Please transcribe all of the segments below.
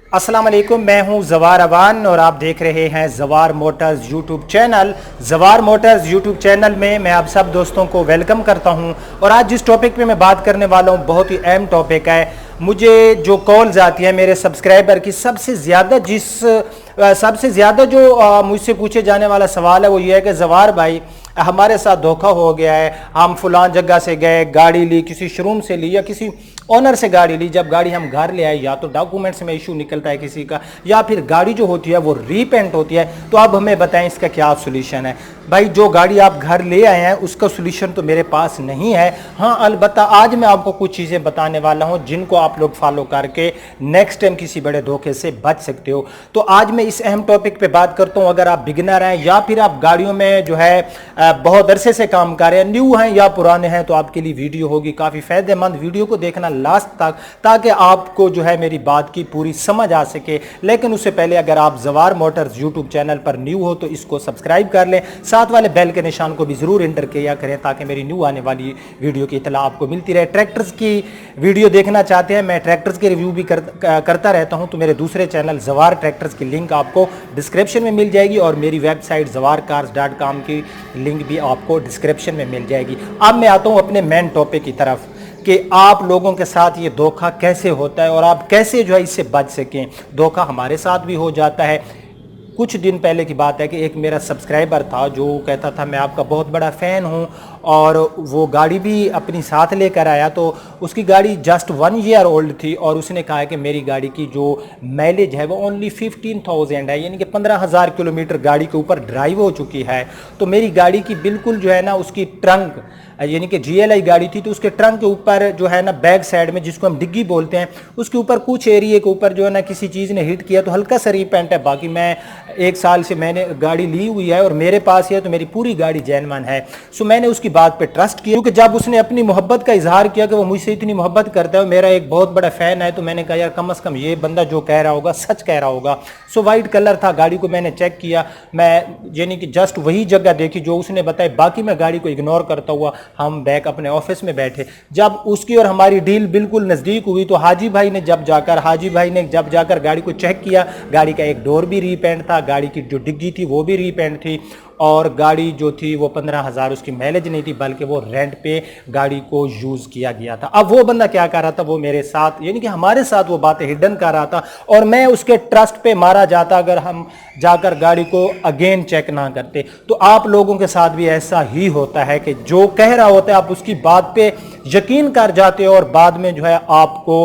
अस्सलाम वालेकुम, मैं हूं जवार अवान और आप देख रहे हैं जवार मोटर्स यूट्यूब चैनल। जवार मोटर्स यूट्यूब चैनल में मैं आप सब दोस्तों को वेलकम करता हूं और आज जिस टॉपिक पे मैं बात करने वाला हूं बहुत ही अहम टॉपिक है। मुझे जो कॉल्स आती है मेरे सब्सक्राइबर की, सबसे ज़्यादा जो मुझसे पूछे जाने वाला सवाल है वो ये है कि जवार भाई हमारे साथ धोखा हो गया है। हम फलान जगह से गए, गाड़ी ली, किसी शोरूम से ली या किसी ऑनर से गाड़ी ली, जब गाड़ी हम घर ले आए या तो डॉक्यूमेंट्स में इशू निकलता है किसी का, या फिर गाड़ी जो होती है वो रीपेंट होती है। तो अब हमें बताएं इसका क्या सोल्यूशन है। भाई जो गाड़ी आप घर ले आए हैं उसका सोल्यूशन तो मेरे पास नहीं है। हाँ, अलबत्ता आज मैं आपको कुछ चीज़ें बताने वाला हूँ जिनको आप लोग फॉलो करके नेक्स्ट टाइम किसी बड़े धोखे से बच सकते हो। तो आज मैं इस अहम टॉपिक पे बात करता हूँ। अगर आप बिगिनर हैं या फिर आप गाड़ियों में जो है बहुत अरसे से काम कर रहे हैं, न्यू हैं या पुराने हैं, तो आपके लिए वीडियो होगी काफ़ी फायदेमंद। वीडियो को देखना लास्ट तक ताकि आपको जो है मेरी बात की पूरी समझ आ सके। लेकिन उससे पहले अगर आप जवार मोटर्स यूट्यूब चैनल पर न्यू हो तो इसको सब्सक्राइब कर लें, साथ वाले बेल के निशान को भी जरूर एंटर किया करें ताकि मेरी न्यू आने वाली वीडियो की इतला आपको मिलती रहे। ट्रैक्टर्स की वीडियो देखना चाहते हैं, मैं ट्रैक्टर्स के रिव्यू भी करता रहता हूं, तो मेरे दूसरे चैनल जवार ट्रैक्टर्स की लिंक आपको डिस्क्रिप्शन में मिल जाएगी और मेरी वेबसाइट zawarcars.com की लिंक भी आपको डिस्क्रिप्शन में मिल जाएगी। अब मैं आता हूं अपने मेन टॉपिक की तरफ कि आप लोगों के साथ ये धोखा कैसे होता है और आप कैसे जो है इससे बच सकें। धोखा हमारे साथ भी हो जाता है। कुछ दिन पहले की बात है कि एक मेरा सब्सक्राइबर था जो कहता था मैं आपका बहुत बड़ा फ़ैन हूं, और वो गाड़ी भी अपनी साथ लेकर आया। तो उसकी गाड़ी जस्ट 1 ईयर ओल्ड थी और उसने कहा कि मेरी गाड़ी की जो माइलेज है वो ओनली 15,000 है, यानी कि 15,000 किलोमीटर गाड़ी के ऊपर ड्राइव हो चुकी है। तो मेरी गाड़ी की बिल्कुल जो है ना उसकी ट्रंक, यानी कि GLI गाड़ी थी, तो उसके ट्रंक के ऊपर जो है ना बैक साइड में, जिसको हम डिग्गी बोलते हैं, उसके ऊपर कुछ एरिया के ऊपर जो है ना किसी चीज़ ने हिट किया तो हल्का सा रीपेंट है। बाकी मैं 1 साल से मैंने गाड़ी ली हुई है और मेरे पास है तो मेरी पूरी गाड़ी जेन्युइन है। सो मैंने उसकी बात पे ट्रस्ट किया, क्योंकि जब उसने अपनी मोहब्बत का इजहार किया कि वो मुझसे इतनी मोहब्बत करता है, मेरा एक बहुत बड़ा फ़ैन है, तो मैंने कहा यार कम से कम ये बंदा जो कह रहा होगा सच कह रहा होगा। सो वाइट कलर था, गाड़ी को मैंने चेक किया, मैं यानी कि जस्ट वही जगह देखी जो उसने बताई, बाकी मैं गाड़ी को इग्नोर करता हुआ हम बैक अपने ऑफिस में बैठे। जब उसकी और हमारी डील बिल्कुल नज़दीक हुई तो हाजी भाई ने जब जाकर गाड़ी को चेक किया, गाड़ी का एक डोर भी रीपेंट था, गाड़ी की जो डिग्गी थी वो भी रीपेंट थी, और गाड़ी जो थी वो 15,000 उसकी माइलेज नहीं थी, बल्कि वो रेंट पे गाड़ी को यूज़ किया गया था। अब वो बंदा क्या कर रहा था, वो मेरे साथ यानी कि हमारे साथ वो बातें हिडन कर रहा था और मैं उसके ट्रस्ट पे मारा जाता अगर हम जाकर गाड़ी को अगेन चेक ना करते। तो आप लोगों के साथ भी ऐसा ही होता है कि जो कह रहा होता है आप उसकी बात पे यकीन कर जाते हो और बाद में जो है आपको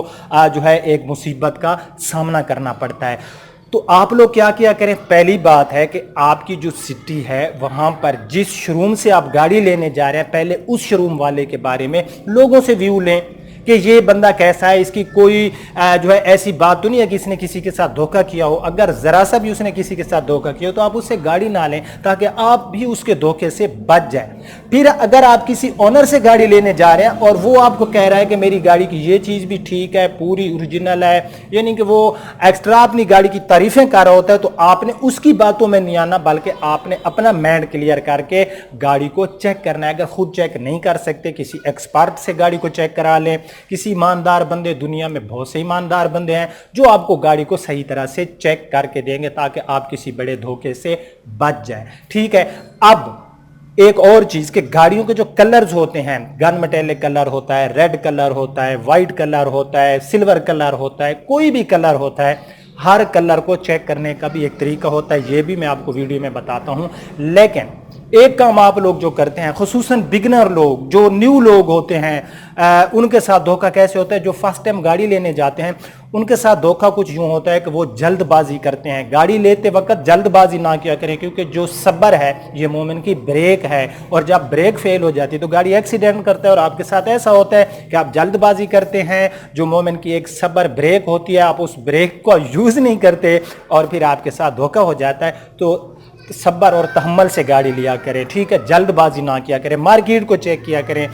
जो है एक मुसीबत का सामना करना पड़ता है। तो आप लोग क्या किया करें, पहली बात है कि आपकी जो सिटी है वहाँ पर जिस शोरूम से आप गाड़ी लेने जा रहे हैं, पहले उस शोरूम वाले के बारे में लोगों से व्यू लें कि ये बंदा कैसा है, इसकी कोई जो है ऐसी बात तो नहीं है कि इसने किसी के साथ धोखा किया हो। अगर ज़रा सा भी उसने किसी के साथ धोखा किया हो तो आप उससे गाड़ी ना लें ताकि आप भी उसके धोखे से बच जाए। फिर अगर आप किसी ऑनर से गाड़ी लेने जा रहे हैं और वो आपको कह रहा है कि मेरी गाड़ी की ये चीज़ भी ठीक है, पूरी ओरिजिनल है, यानी कि वो एक्स्ट्रा अपनी गाड़ी की तारीफें कर रहा होता है, तो आपने उसकी बातों में नहीं आना, बल्कि आपने अपना माइंड क्लियर करके गाड़ी को चेक करना है। अगर खुद चेक नहीं कर सकते, किसी एक्सपर्ट से गाड़ी को चेक करा लें। किसी ईमानदार बंदे, दुनिया में बहुत से ईमानदार बंदे हैं जो आपको गाड़ी को सही तरह से चेक करके देंगे ताकि आप किसी बड़े धोखे से बच जाए। ठीक है। अब एक और चीज के गाड़ियों के जो कलर्स होते हैं, गन मेटेलिक कलर होता है, रेड कलर होता है, व्हाइट कलर होता है, सिल्वर कलर होता है, कोई भी कलर होता है, हर कलर को चेक करने का भी एक तरीका होता है, ये भी मैं आपको वीडियो में बताता हूं। लेकिन एक काम आप लोग जो करते हैं, खुसूसन बिगनर लोग, जो न्यू लोग होते हैं, उनके साथ धोखा कैसे होता है, जो फर्स्ट टाइम गाड़ी लेने जाते हैं उनके साथ धोखा कुछ यूं होता है कि वो जल्दबाजी करते हैं। गाड़ी लेते वक्त जल्दबाजी ना किया करें, क्योंकि जो सब्र है ये मोमिन की ब्रेक है, और जब ब्रेक फेल हो जाती है तो गाड़ी एक्सीडेंट करता है। और आपके साथ ऐसा होता है कि आप जल्दबाजी करते हैं, जो मोमिन की एक सब्र ब्रेक होती है, आप उस ब्रेक को यूज़ नहीं करते और फिर आपके साथ धोखा हो जाता है। तो सब्र और तहम्मुल से गाड़ी लिया करें, ठीक है, जल्दबाजी ना किया करें, मार्केट को चेक किया करें।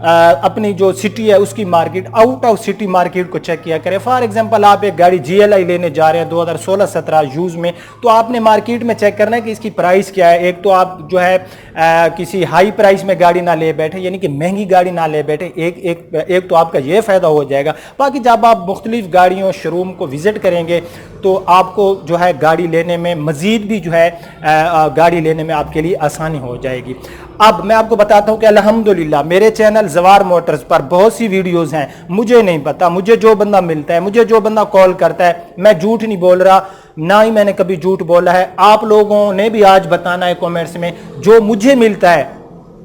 अपनी जो सिटी है उसकी market, out of city market को चेक किया करें। फॉर एग्जांपल आप एक गाड़ी GLI लेने जा रहे हैं 2016-17 यूज में, तो आपने मार्केट में चेक करना है कि इसकी प्राइस क्या है। एक तो आप जो है किसी हाई प्राइस में गाड़ी ना ले बैठे, यानी कि महंगी गाड़ी ना ले बैठे, एक तो आपका ये फायदा हो जाएगा। बाकी जब आप मुख्तलिफ गाड़ियों शोरूम को विजिट करेंगे तो आपको जो है गाड़ी लेने में मजीद भी जो है गाड़ी लेने में आपके लिए आसानी हो जाएगी। अब मैं आपको बताता हूं कि अल्हम्दुलिल्लाह मेरे चैनल जवार मोटर्स पर बहुत सी वीडियोस हैं। मुझे नहीं पता, मुझे जो बंदा मिलता है, मुझे जो बंदा कॉल करता है, मैं झूठ नहीं बोल रहा, ना ही मैंने कभी झूठ बोला है। आप लोगों ने भी आज बताना है कमेंट्स में, जो मुझे मिलता है,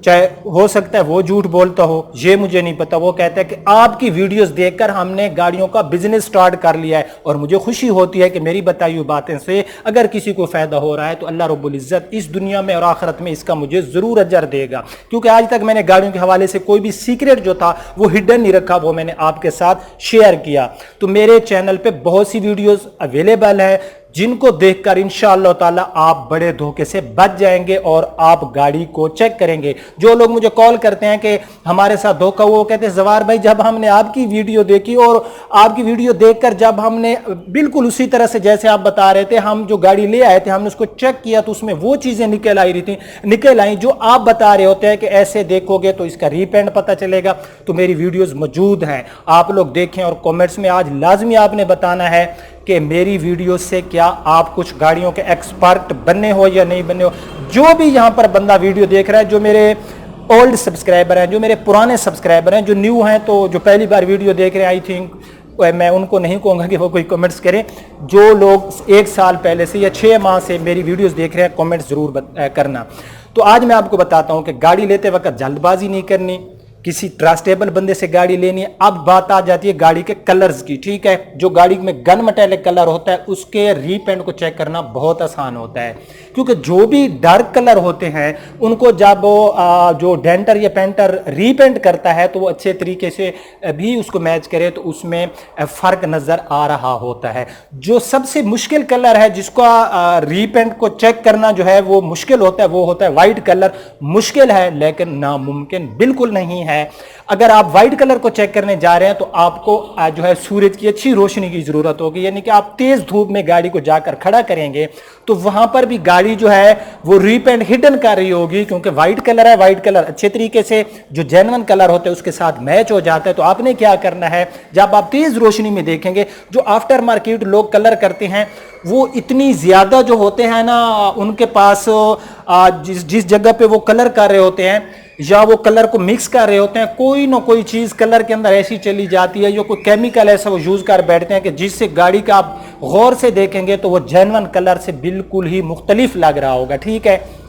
चाहे हो सकता है वो झूठ बोलता हो, ये मुझे नहीं पता, वो कहता है कि आपकी वीडियोस देखकर हमने गाड़ियों का बिजनेस स्टार्ट कर लिया है। और मुझे खुशी होती है कि मेरी बताई हुई बातें से अगर किसी को फायदा हो रहा है तो अल्लाह रब्बुल इज्जत इस दुनिया में और आखिरत में इसका मुझे जरूर अजर देगा। क्योंकि आज तक मैंने गाड़ियों के हवाले से कोई भी सीक्रेट जो था वो हिडन नहीं रखा, वो मैंने आपके साथ शेयर किया। तो मेरे चैनल पे बहुत सी वीडियोस अवेलेबल है जिनको देखकर इंशाअल्लाह ताला आप बड़े धोखे से बच जाएंगे और आप गाड़ी को चेक करेंगे। जो लोग मुझे कॉल करते हैं कि हमारे साथ धोखा हुआ, वो कहते हैं जवार भाई जब हमने आपकी वीडियो देखी और आपकी वीडियो देखकर जब हमने बिल्कुल उसी तरह से जैसे आप बता रहे थे, हम जो गाड़ी ले आए थे हमने उसको चेक किया तो उसमें वो चीजें निकल आई जो आप बता रहे होते हैं कि ऐसे देखोगे तो इसका रीपेंट पता चलेगा। तो मेरी वीडियोस मौजूद हैं, आप लोग देखें और कमेंट्स में आज लाजमी आपने बताना है कि मेरी वीडियो से क्या आप कुछ गाड़ियों के एक्सपर्ट बनने हो या नहीं बनने हो। जो भी यहां पर बंदा वीडियो देख रहा है, जो मेरे ओल्ड सब्सक्राइबर हैं, जो मेरे पुराने सब्सक्राइबर हैं, जो न्यू हैं, तो जो पहली बार वीडियो देख रहे हैं, आई थिंक मैं उनको नहीं कहूँगा कि वो कोई कमेंट्स करें। जो लोग 1 साल पहले से या 6 माह से मेरी वीडियोस देख रहे हैं, कमेंट्स जरूर करना। तो आज मैं आपको बताता हूँ कि गाड़ी लेते वक्त जल्दबाजी नहीं करनी, किसी ट्रस्टेबल बंदे से गाड़ी लेनी है। अब बात आ जाती है गाड़ी के कलर्स की, ठीक है। जो गाड़ी में गन मेटालिक कलर होता है उसके रीपेंट को चेक करना बहुत आसान होता है, क्योंकि जो भी डार्क कलर होते हैं उनको जब जो डेंटर या पेंटर रीपेंट करता है तो वो अच्छे तरीके से भी उसको मैच करे तो उसमें फर्क नजर आ रहा होता है। जो सबसे मुश्किल कलर है जिसका रीपेंट को चेक करना जो है वो मुश्किल होता है, वो होता है व्हाइट कलर। मुश्किल है लेकिन नामुमकिन बिल्कुल नहीं है। अगर आप व्हाइट कलर को चेक करने जा रहे हैं तो आपको जो है सूरज की अच्छी रोशनी की जरूरत होगी, यानी कि आप तेज धूप में गाड़ी को जाकर खड़ा करेंगे तो वहां पर भी गाड़ी जो है वो रीपेंट हिडन कर रही होगी, क्योंकि व्हाइट कलर है। व्हाइट कलर अच्छे तरीके से जो जेन्युइन कलर होते हैं उसके साथ मैच हो जाता है। तो आपने क्या करना है, जब आप तेज रोशनी में देखेंगे, जो आफ्टर मार्केट लोग कलर करते हैं वो इतनी ज्यादा जो होते हैं ना, उनके पास जिस जगह पे वो कलर कर रहे होते हैं या वो कलर को मिक्स कर रहे होते हैं, कोई ना कोई चीज कलर के अंदर ऐसी चली जाती है, जो कोई केमिकल ऐसा वो यूज कर बैठते हैं कि जिससे गाड़ी का आप गौर से देखेंगे तो वो जेन्युइन कलर से बिल्कुल ही मुख्तलिफ लग रहा होगा, ठीक है।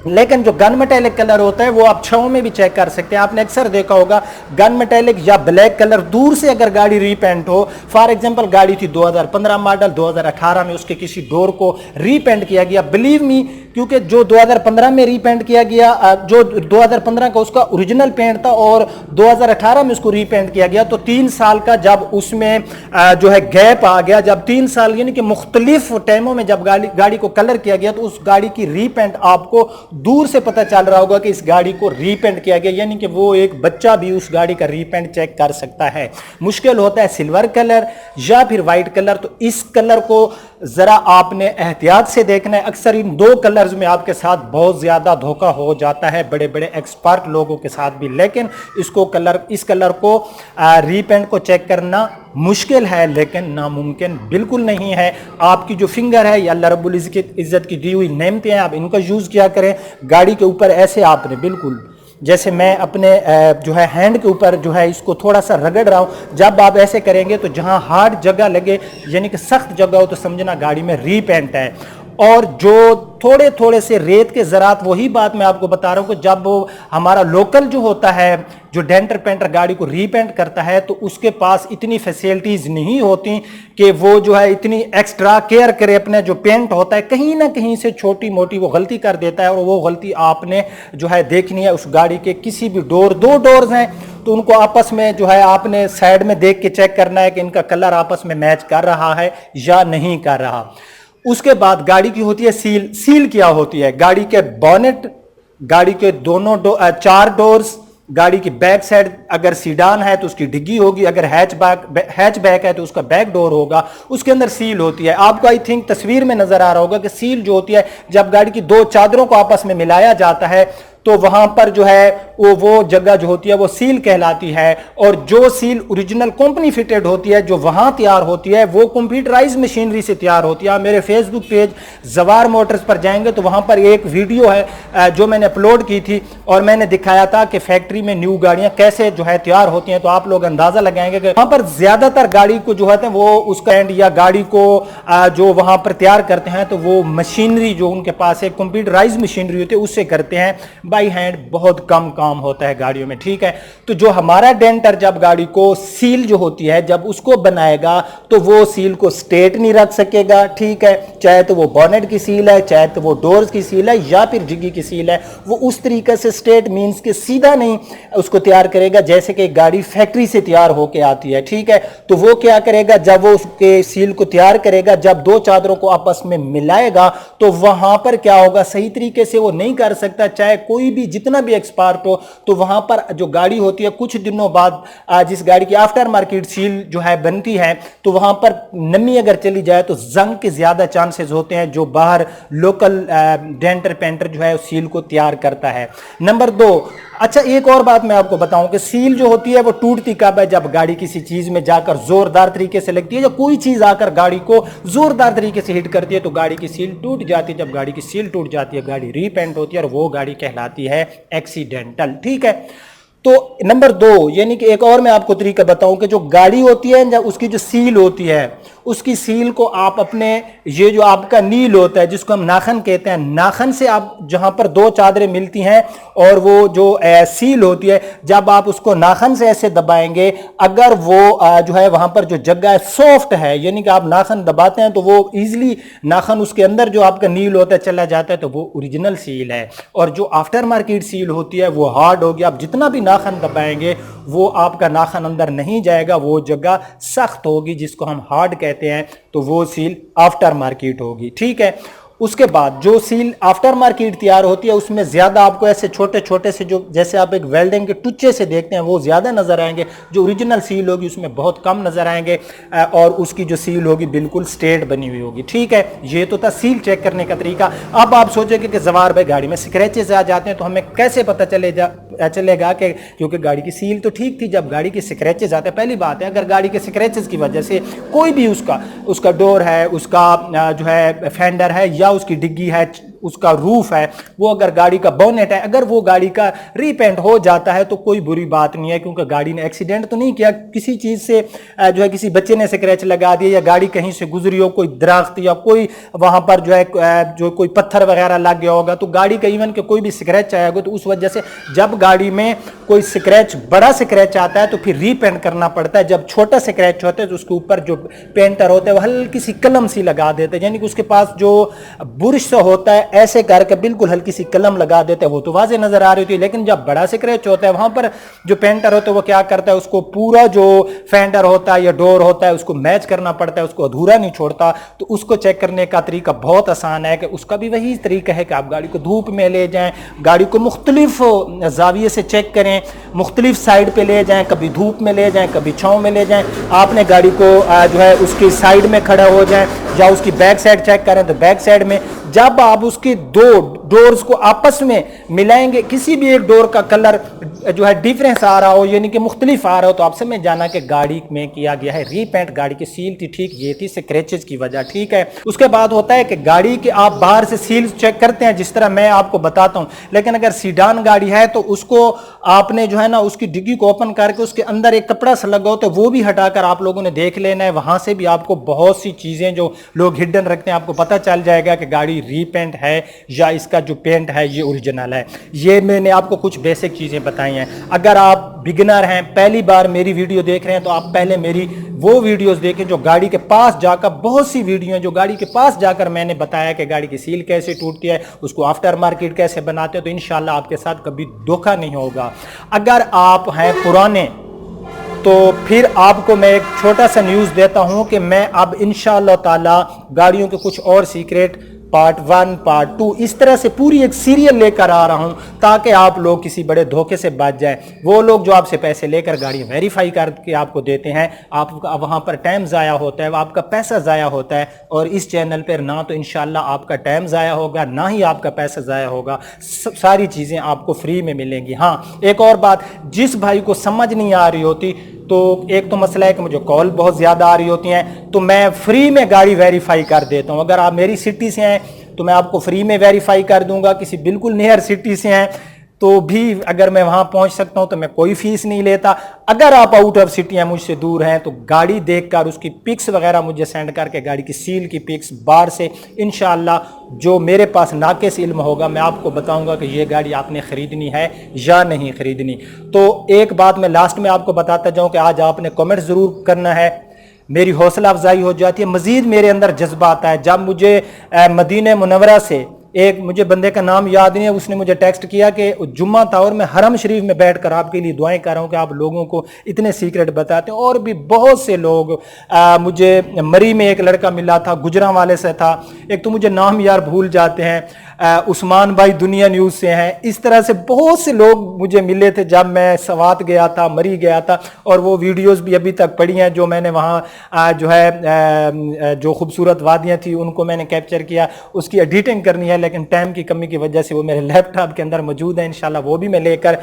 लेकिन जो गन मेटालिक कलर होता है वो आप छांव में भी चेक कर सकते हैं। आपने अक्सर देखा होगा गन मेटालिक या ब्लैक कलर दूर से अगर गाड़ी रीपेंट हो, फॉर एग्जांपल गाड़ी थी 2015 मॉडल, 2018 में उसके किसी डोर को रीपेंट किया गया, बिलीव मी, क्योंकि जो 2015 में रीपेंट किया गया, जो 2015 का उसका ओरिजिनल पेंट था और 2018 में उसको रीपेंट किया गया, तो 3 साल का जब उसमें जो है गैप आ गया, जब 3 साल यानी कि मुख्तलिफ टाइमों में जब गाड़ी को कलर किया गया तो उस गाड़ी की रीपेंट आपको दूर से पता चल रहा होगा कि इस गाड़ी को रीपेंट किया गया, यानी कि वो एक बच्चा भी उस गाड़ी का रीपेंट चेक कर सकता है। मुश्किल होता है सिल्वर कलर या फिर व्हाइट कलर, तो इस कलर को जरा आपने एहतियात से देखना है। अक्सर इन 2 कलर्स में आपके साथ बहुत ज्यादा धोखा हो जाता है बड़े बड़े एक्सपर्ट लोगों के साथ भी, लेकिन इस कलर को रीपेंट को चेक करना मुश्किल है लेकिन नामुमकिन बिल्कुल नहीं है। आपकी जो फिंगर है या अल्लाह रब्बुल इज्जत की दी हुई नेमतें हैं, आप इनका यूज किया करें। गाड़ी के ऊपर ऐसे आपने बिल्कुल जैसे मैं अपने जो है हैंड के ऊपर जो है इसको थोड़ा सा रगड़ रहा हूं, जब आप ऐसे करेंगे तो जहां हार्ड जगह लगे यानी कि सख्त जगह हो तो समझना गाड़ी में रीपेंट है। और जो थोड़े थोड़े से रेत के ज़रात, वही बात मैं आपको बता रहा हूं कि जब हमारा लोकल जो होता है जो डेंटर पेंटर गाड़ी को रीपेंट करता है तो उसके पास इतनी फैसिलिटीज नहीं होती कि वो जो है इतनी एक्स्ट्रा केयर करे अपने जो पेंट होता है। कहीं ना कहीं से छोटी मोटी वो गलती कर देता है और वो गलती आपने जो है देखनी है। उस गाड़ी के किसी भी 2 डोर्स हैं तो उनको आपस में जो है आपने साइड में देख के चेक करना है कि इनका कलर आपस में मैच कर रहा है या नहीं कर रहा। उसके बाद गाड़ी की होती है सील क्या होती है, गाड़ी के बॉनेट, गाड़ी के 4 डोर्स गाड़ी की बैक साइड अगर सीडान है तो उसकी डिग्गी होगी, अगर हैचबैक है तो उसका बैक डोर होगा, उसके अंदर सील होती है। आपको आई थिंक तस्वीर में नजर आ रहा होगा कि सील जो होती है, जब गाड़ी की दो चादरों को आपस में मिलाया जाता है तो वहां पर जो है वो जगह जो होती है वो सील कहलाती है। और जो सील ओरिजिनल कंपनी फिटेड होती है, जो वहां तैयार होती है, वो कंप्यूटराइज मशीनरी से तैयार होती है। आप मेरे फेसबुक पेज जवार मोटर्स पर जाएंगे तो वहां पर एक वीडियो है जो मैंने अपलोड की थी और मैंने दिखाया था कि फैक्ट्री में न्यू गाड़ियां कैसे जो है तैयार होती हैं। तो आप लोग अंदाजा लगाएंगे कि वहां पर ज्यादातर गाड़ी को जो है वो उसका एंड या गाड़ी को जो वहां पर तैयार करते हैं तो वो मशीनरी जो उनके पास है कंप्यूटराइज मशीनरी होती है उससे करते हैं। बाई हैंड बहुत कम काम होता है गाड़ियों में, ठीक है। तो जो हमारा डेंटर जब गाड़ी को सील जो होती है जब उसको बनाएगा तो वो सील को स्ट्रेट नहीं रख सकेगा, ठीक है। चाहे तो वो बॉनेट की सील है, चाहे तो वो डोर्स की सील है या फिर डिग्गी की सील है, वो उस तरीके से स्ट्रेट मींस के सीधा नहीं उसको तैयार करेगा जैसे कि गाड़ी फैक्ट्री से तैयार होके आती है, ठीक है। तो वो क्या करेगा, जब वो उसके सील को तैयार करेगा, जब दो चादरों को आपस में मिलाएगा तो वहां पर क्या होगा, सही तरीके से वो नहीं कर सकता, चाहे कोई भी जितना भी एक्सपर्ट हो। तो वहां पर जो गाड़ी होती है कुछ दिनों बाद जिस गाड़ी की आफ्टर मार्केट सील जो है बनती है तो वहां पर नमी अगर चली जाए तो जंग के ज्यादा चांसेस होते हैं जो बाहर लोकल डेंटर पेंटर जो है सील को तैयार करता है। नंबर 2, अच्छा एक और बात मैं आपको बताऊं कि सील जो होती है वो टूटती कब है, जब गाड़ी किसी चीज में जाकर जोरदार तरीके से लगती है, या कोई चीज आकर गाड़ी को जोरदार तरीके से हिट करती है तो गाड़ी की सील टूट जाती है। जब गाड़ी की सील टूट जाती है गाड़ी रीपेंट होती है और वो गाड़ी कहलाती है एक्सीडेंटल, ठीक है। तो नंबर 2 यानी कि एक और मैं आपको तरीका बताऊं कि जो गाड़ी होती है जब उसकी जो सील होती है उसकी सील को आप अपने ये जो आपका नील होता है जिसको हम नाखन कहते हैं, नाखन से आप जहां पर दो चादरें मिलती हैं और वो जो सील होती है जब आप उसको नाखन से ऐसे दबाएंगे, अगर वो जो है वहां पर जो जगह है सॉफ्ट है यानी कि आप नाखन दबाते हैं तो वो इजीली नाखन उसके अंदर जो आपका नील होता है चला जाता है तो वो ओरिजिनल सील है। और जो आफ्टर मार्केट सील होती है वो हार्ड होगी, आप जितना भी नाखन दबाएंगे वो आपका नाखन अंदर नहीं जाएगा, वो जगह सख्त होगी जिसको हम हार्ड कहते हैं, तो वो सील आफ्टर मार्केट होगी, ठीक है। उसके बाद जो सील आफ्टर मार्केट तैयार होती है उसमें ज्यादा आपको ऐसे छोटे छोटे से जो जैसे आप एक वेल्डिंग के टुच्चे से देखते हैं वो ज्यादा नजर आएंगे, जो ओरिजिनल सील होगी उसमें बहुत कम नजर आएंगे और उसकी जो सील होगी बिल्कुल स्ट्रेट बनी हुई होगी, ठीक है। ये तो था सील चेक करने का तरीका। अब आप सोचेंगे कि जवार भाई गाड़ी में स्क्रैचेस आ जाते हैं तो हमें कैसे पता चलेगा कि क्योंकि गाड़ी की सील तो ठीक थी, जब गाड़ी के स्क्रैचेस आते हैं, पहली बात है अगर गाड़ी के स्क्रैचेस की वजह से कोई भी उसका डोर है, उसका जो है फेंडर है या उसकी डिग्गी है, उसका रूफ है, वो अगर गाड़ी का बोनेट है, अगर वो गाड़ी का रीपेंट हो जाता है तो कोई बुरी बात नहीं है क्योंकि गाड़ी ने एक्सीडेंट तो नहीं किया, किसी चीज से जो है किसी बच्चे ने स्क्रैच लगा दिया या गाड़ी कहीं से गुजरी हो, कोई दरख्त या कोई वहां पर जो है जो कोई पत्थर वगैरह लग गया होगा तो गाड़ी का इवन के कोई भी स्क्रैच आएगा तो उस वजह से जब गाड़ी में कोई स्क्रैच बड़ा स्क्रैच आता है तो फिर रीपेंट करना पड़ता है। जब छोटा स्क्रैच होता है तो उसके ऊपर जो पेंटर होता है वो हल्की सी कलम सी लगा देते हैं, यानी कि उसके पास जो बुरश सा होता है ऐसे करके बिल्कुल हल्की सी कलम लगा देते हैं, वो तो वाज़े नजर आ रही होती है। लेकिन जब बड़ा स्क्रैच होता है वहां पर जो पेंटर होता है वो क्या करता है, उसको पूरा जो फेंडर होता है या डोर होता है उसको मैच करना पड़ता है, उसको अधूरा नहीं छोड़ता। तो उसको चेक करने का तरीका बहुत आसान है कि उसका भी वही तरीका है कि आप गाड़ी को धूप में ले जाएं, गाड़ी को मुख्तलिफ जाविये से चेक करें, मुख्तलिफ साइड पे ले जाएं, कभी धूप में ले जाएं, कभी छांव में ले जाएं। आपने गाड़ी को जो है उसकी साइड में खड़ा हो जाएं या उसकी बैक साइड चेक करें तो बैक साइड में जब आप उसकी दो डोर्स को आपस में मिलाएंगे, किसी भी एक डोर का कलर जो है डिफरेंस आ रहा हो यानी कि मुख्तलिफ आ रहा हो तो आप समझ जाना कि गाड़ी में किया गया है रीपेंट, गाड़ी की सील थी ठीक, ये थी स्क्रैचेस की वजह, ठीक है। उसके बाद होता है कि गाड़ी के आप बाहर से सील चेक करते हैं जिस तरह मैं आपको बताता हूं, लेकिन अगर सीडान गाड़ी है तो उसको आपने जो है ना उसकी डिग्गी को ओपन करके उसके अंदर एक कपड़ा सा लगा होता है वो भी हटाकर आप लोगों ने देख लेना है। वहां से भी आपको बहुत सी चीजें जो लोग हिडन रखते हैं आपको पता चल जाएगा कि गाड़ी रीपेंट है या इसका जो पेंट है ये ओरिजिनल है। ये मैंने आपको कुछ बेसिक चीजें बताई हैं। अगर आप बिगिनर हैं, पहली बार मेरी वीडियो देख रहे हैं तो आप पहले मेरी वो वीडियोस देखें जो गाड़ी के पास जाकर, बहुत सी वीडियो हैं जो गाड़ी के पास जाकर मैंने बताया कि गाड़ी की सील कैसे टूटती है, उसको आफ्टर मार्केट कैसे बनाते हैं, तो इंशाल्लाह आपके साथ कभी धोखा नहीं होगा। अगर आप हैं पुराने तो फिर आपको मैं एक छोटा सा न्यूज़ देता हूं कि मैं अब इंशाअल्लाह ताला गाड़ियों के कुछ और सीक्रेट पार्ट 1 पार्ट 2 इस तरह से पूरी एक सीरियल लेकर आ रहा हूं ताकि आप लोग किसी बड़े धोखे से बच जाए। वो लोग जो आपसे पैसे लेकर गाड़ी वेरीफाई करके आपको देते हैं, आपका वहां पर टाइम ज़ाया होता है, आपका पैसा ज़ाया होता है। और इस चैनल पर ना तो इंशाल्लाह आपका टाइम ज़ाया होगा, ना ही आपका पैसा ज़ाया होगा, सारी चीज़ें आपको फ्री में मिलेंगी। हाँ, एक और बात, जिस भाई को समझ नहीं आ रही होती, तो एक तो मसला है कि मुझे कॉल बहुत ज़्यादा आ रही होती हैं, तो मैं फ्री में गाड़ी वेरीफाई कर देता हूं। अगर आप मेरी सिटी से हैं तो मैं आपको फ्री में वेरीफाई कर दूंगा। किसी बिल्कुल नियर सिटी से हैं तो भी अगर मैं वहां पहुंच सकता हूं तो मैं कोई फीस नहीं लेता। अगर आप आउट ऑफ सिटी हैं, मुझसे दूर हैं, तो गाड़ी देखकर उसकी पिक्स वगैरह मुझे सेंड करके, गाड़ी की सील की पिक्स बाहर से, इंशाल्लाह जो मेरे पास नाके से इल्म होगा मैं आपको बताऊंगा कि ये गाड़ी आपने खरीदनी है या नहीं खरीदनी। तो एक बात मैं लास्ट में आपको बताता जाऊं कि आज आपने कमेंट जरूर करना है, मेरी हौसला अफजाई हो जाती है, मजीद मेरे अंदर जज्बा आता है। जब मुझे मदीने मुनव्वरा से एक, मुझे बंदे का नाम याद नहीं है, उसने मुझे टेक्स्ट किया कि जुम्मा था और मैं हरम शरीफ में बैठकर आपके लिए दुआएं कर रहा हूं कि आप लोगों को इतने सीक्रेट बताते हैं। और भी बहुत से लोग, मुझे मरी में एक लड़का मिला था, गुजरांवाले से था, एक तो मुझे नाम यार भूल जाते हैं, उस्मान भाई दुनिया न्यूज़ से हैं। इस तरह से बहुत से लोग मुझे मिले थे जब मैं सवात गया था, मरी गया था। और वो वीडियोस भी अभी तक पड़ी हैं जो मैंने वहाँ जो है जो खूबसूरत वादियाँ थी उनको मैंने कैप्चर किया। उसकी एडिटिंग करनी है लेकिन टाइम की कमी की वजह से वो मेरे लैपटॉप के अंदर मौजूद है। इंशाल्लाह वो भी मैं लेकर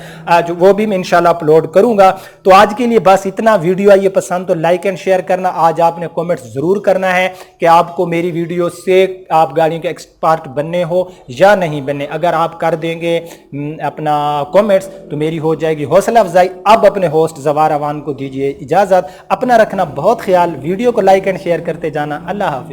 वो भी मैं इंशाल्लाह अपलोड करूँगा। तो आज के लिए बस इतना। वीडियो आई है पसंद तो लाइक एंड शेयर करना। आज आपने कॉमेंट ज़रूर करना है कि आपको मेरी वीडियो से आप गाड़ियों के एक्सपर्ट बनने हो या नहीं बने। अगर आप कर देंगे अपना कमेंट्स तो मेरी हो जाएगी हौसला अफजाई। अब अपने होस्ट ज़वार अवान को दीजिए इजाज़त। अपना रखना बहुत ख्याल। वीडियो को लाइक एंड शेयर करते जाना। अल्लाह हाफिज़।